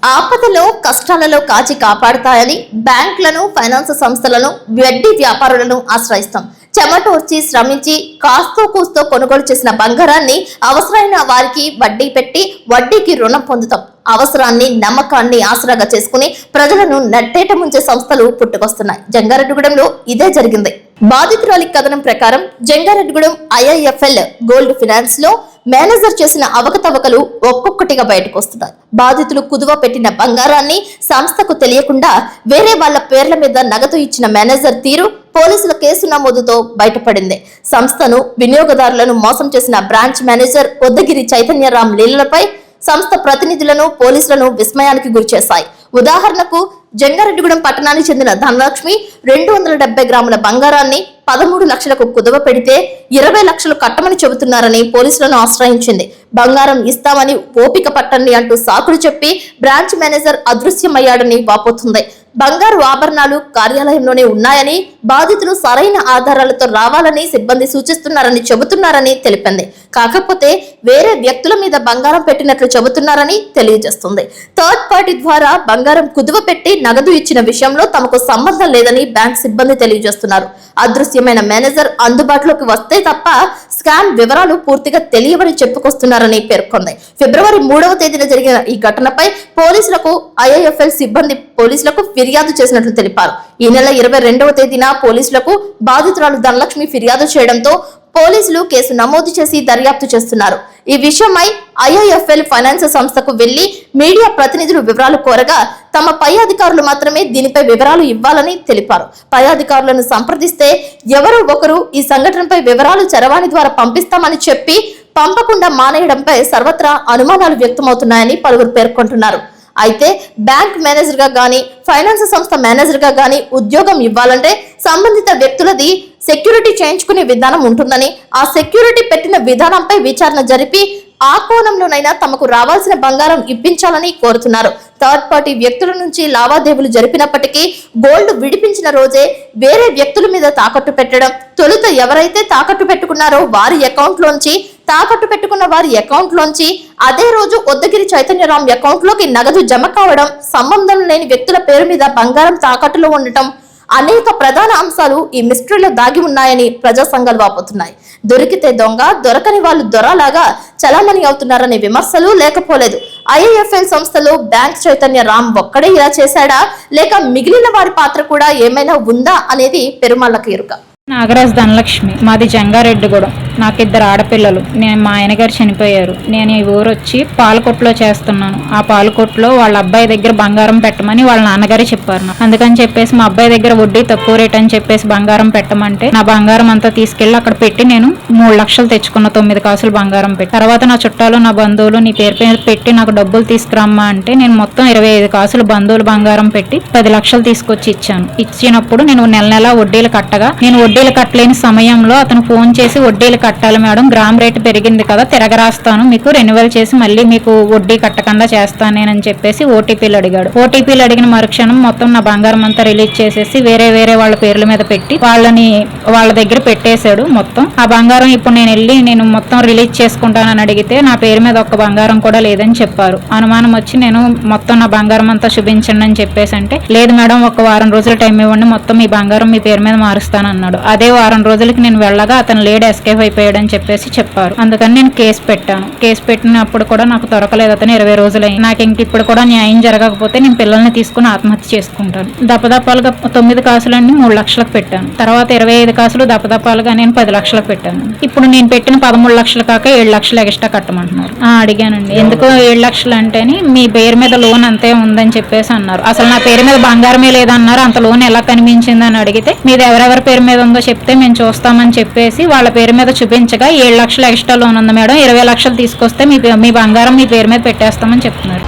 ఆపదలో కష్టాలలో కాచి కాపాడుతాయని బ్యాంకులను ఫైనాన్స్ సంస్థలను వడ్డీ వ్యాపారులను ఆశ్రయిస్తాం. చెమటోర్చి శ్రమించి కాస్తో కూస్తో కొనుగోలు చేసిన బంగారాన్ని అవసరమైన వారికి వడ్డీ పెట్టి వడ్డీకి రుణం పొందుతాం. అవసరాన్ని నమ్మకాన్ని ఆసరాగా చేసుకుని ప్రజలను నట్టేట ముంచే సంస్థలు పుట్టుకొస్తున్నాయి. జంగారెడ్డిగూడెంలో ఇదే జరిగింది. బాధితురాలి కథనం ప్రకారం జంగారెడ్డిగూడెం IIFL గోల్డ్ ఫైనాన్స్ లో మేనేజర్ చేసిన అవకతవకలు ఒక్కొక్కటిగా బయటకు వస్తున్నాయి. బాధితులు కుదువ పెట్టిన బంగారాన్ని సంస్థకు తెలియకుండా వేరే వాళ్ల పేర్ల మీద నగదు ఇచ్చిన మేనేజర్ తీరు పోలీసుల కేసు నమోదుతో బయటపడింది. సంస్థను వినియోగదారులను మోసం చేసిన బ్రాంచ్ మేనేజర్ వద్దగిరి చైతన్యరామ్ లీలలపై సంస్థ ప్రతినిధులను పోలీసులను విస్మయానికి గురిచేశాయి. ఉదాహరణకు జంగారెడ్డిగూడెం పట్టణానికి చెందిన ధనలక్ష్మి 270 గ్రాముల బంగారాన్ని 13 లక్షలకు కుదువ పెడితే 20 లక్షలు కట్టమని చెబుతున్నారని పోలీసులను ఆశ్రయించింది. బంగారం ఇస్తామని ఓపిక పట్టండి అంటూ సాకులు చెప్పి బ్రాంచ్ మేనేజర్ అదృశ్యమయ్యాడని వాపోతుంది. బంగారు ఆభరణాలు కార్యాలయంలోనే ఉన్నాయని బాధితులు సరైన ఆధారాలతో రావాలని సిబ్బంది సూచిస్తున్నారని చెబుతున్నారని తెలిపింది. కాకపోతే వేరే వ్యక్తుల మీద బంగారం పెట్టినట్లు చెబుతున్నారని తెలియజేస్తుంది. థర్డ్ పార్టీ ద్వారా బంగారం కుదువ పెట్టి నగదు ఇచ్చిన విషయంలో తమకు సంబంధం లేదని బ్యాంక్ సిబ్బంది తెలియజేస్తున్నారు. అదృశ్యమైన మేనేజర్ అందుబాటులోకి వస్తే తప్ప స్కామ్ వివరాలు పూర్తిగా తెలియవని చెప్పుకొస్తున్నారని పేర్కొంది. ఫిబ్రవరి 3వ తేదీన జరిగిన ఈ ఘటనపై పోలీసులకు IIFL సిబ్బంది పోలీసులకు ఫిర్యాదు చేసినట్లు తెలిపారు. ఈ నెల 22వ తేదీన పోలీసులకు బాధితురాలు ధనలక్ష్మి ఫిర్యాదు చేయడంతో పోలీసులు కేసు నమోదు చేసి దర్యాప్తు చేస్తున్నారు. ఈ విషయమై IIFL ఫైనాన్స్ సంస్థకు వెళ్లి మీడియా ప్రతినిధులు వివరాలు కోరగా తమ పై అధికారులు మాత్రమే దీనిపై వివరాలు ఇవ్వాలని తెలిపారు. పై అధికారులను సంప్రదిస్తే ఎవరో ఒకరు ఈ సంఘటనపై వివరాలు చరవాణి ద్వారా పంపిస్తామని చెప్పి పంపకుండా మానేయడంపై సర్వత్రా అనుమానాలు వ్యక్తమవుతున్నాయని పలువురు పేర్కొంటున్నారు. అయితే బ్యాంక్ మేనేజర్ గా గానీ ఫైనాన్స్ సంస్థ మేనేజర్ గా గానీ ఉద్యోగం ఇవ్వాలంటే సంబంధిత వ్యక్తులది సెక్యూరిటీ చేయించుకునే విధానం ఉంటుందని, ఆ సెక్యూరిటీ పెట్టిన విధానంపై విచారణ జరిపి ఆ కోణంలోనైనా తమకు రావాల్సిన బంగారం ఇప్పించాలని కోరుతున్నారు. థర్డ్ పార్టీ వ్యక్తుల నుంచి లావాదేవీలు జరిపినప్పటికీ గోల్డ్ విడిపించిన రోజే వేరే వ్యక్తుల మీద తాకట్టు పెట్టడం, తొలుత ఎవరైతే తాకట్టు పెట్టుకున్నారో వారి అకౌంట్ లోంచి తాకట్టు పెట్టుకున్న వారి అకౌంట్ లోంచి అదే రోజు వద్దగిరి చైతన్యరామ్ అకౌంట్ లోకి నగదు జమ కావడం, సంబంధం లేని వ్యక్తుల పేరు మీద బంగారం తాకట్టులో ఉండటం అనేక ప్రధాన అంశాలు ఈ మిస్టరీలో దాగి ఉన్నాయని ప్రజా సంఘాలు వాపోతున్నాయి. దొరికితే దొంగ, దొరకని వాళ్ళు దొరలాగా చలామణి అవుతున్నారనే విమర్శలు లేకపోలేదు. IIFL సంస్థలో బ్యాంక్ చైతన్యరామ్ ఒక్కడే ఇలా చేశాడా లేక మిగిలిన వారి పాత్ర కూడా ఏమైనా ఉందా అనేది పెరుమాళ్ళకి ఎరుక. నాగరాజ్ ధనలక్ష్మి, మాది జంగారెడ్డిగూడెం. నాకు 2 ఆడపిల్లలు. మా ఆయనగారు చనిపోయారు. నేను ఈ ఊరు వచ్చి పాలకొట్లో చేస్తున్నాను. ఆ పాలకొట్లో వాళ్ళ అబ్బాయి దగ్గర బంగారం పెట్టమని వాళ్ళ నాన్నగారే చెప్పారు. అందుకని చెప్పేసి మా అబ్బాయి దగ్గర వడ్డీ తక్కువ రేట్ అని చెప్పేసి బంగారం పెట్టమంటే నా బంగారం అంతా తీసుకెళ్లి అక్కడ పెట్టి నేను 3 లక్షలు తెచ్చుకున్న 9 కాసులు బంగారం పెట్టి, తర్వాత నా చుట్టాలు నా బంధువులు నీ పేరు మీద పెట్టి నాకు డబ్బులు తీసుకురమ్మా అంటే నేను మొత్తం 25 కాసులు బంధువులు బంగారం పెట్టి 10 లక్షలు తీసుకొచ్చి ఇచ్చాను. ఇచ్చినప్పుడు నేను నెల వడ్డీలు కట్టగా నేను వడ్డీలు కట్టలేని సమయంలో అతను ఫోన్ చేసి వడ్డీలు కట్టాలి మేడం, గ్రామ్ రేటు పెరిగింది కదా, తిరగరాస్తాను, మీకు రెన్యువల్ చేసి మళ్ళీ మీకు వడ్డీ కట్టకుండా చేస్తాను నేనని చెప్పేసి ఓటీపీలు అడిగాడు. ఓటీపీలు అడిగిన మరుక్షణం మొత్తం నా బంగారం అంతా రిలీజ్ చేసేసి వేరే వాళ్ళ పేర్ల మీద పెట్టి వాళ్ళ దగ్గర పెట్టేశాడు మొత్తం. ఆ బంగారం ఇప్పుడు నేను మొత్తం రిలీజ్ చేసుకుంటానని అడిగితే నా పేరు మీద ఒక్క బంగారం కూడా లేదని చెప్పారు. అనుమానం వచ్చి నేను మొత్తం నా బంగారం అంతా చూపించండి అని చెప్పేసి అంటే, లేదు మేడం ఒక వారం రోజుల టైం ఇవ్వండి, మొత్తం మీ బంగారం మీ పేరు మీద మారుస్తానన్నాడు. అదే వారం రోజులకి నేను వెళ్ళగా అతను లేడు, ఎస్కేప్ అయిపోయాడని చెప్పేసి చెప్పారు. అందుకని నేను కేసు పెట్టాను. కేసు పెట్టినప్పుడు కూడా నాకు దొరకలేదు. అతను 20 రోజులైంది. నాకు ఇంక ఇప్పుడు కూడా న్యాయం జరగకపోతే నేను పిల్లల్ని తీసుకుని ఆత్మహత్య చేసుకుంటాను. దపదపాలుగా 9 కాసులన్నీ 3 లక్షలకు పెట్టాను. తర్వాత 25 కాసులు దపదపాలుగా నేను 10 లక్షలకు పెట్టాను. ఇప్పుడు నేను పెట్టిన 13 లక్షలు కాక 7 లక్షలు ఎక్స్ట్రా కట్టమంటున్నారు. అడిగానండి, ఎందుకు 7 లక్షలు అంటేని మీ పేరు మీద లోన్ అంతే ఉందని చెప్పేసి అన్నారు. అసలు నా పేరు మీద బంగారమే లేదన్నారు. అంత లోన్ ఎలా కనిపించిందని అడిగితే మీది ఎవరెవరి పేరు మీద ఉందో చెప్తే మేము చూస్తామని చెప్పేసి వాళ్ళ పేరు మీద చూపించగా 7 లక్షలు ఎక్స్ట్రా లోన్ ఉంది మేడం, 20 లక్షలు తీసుకొస్తే మీ బంగారం మీ పేరు మీద పెట్టేస్తామని చెప్తున్నారు.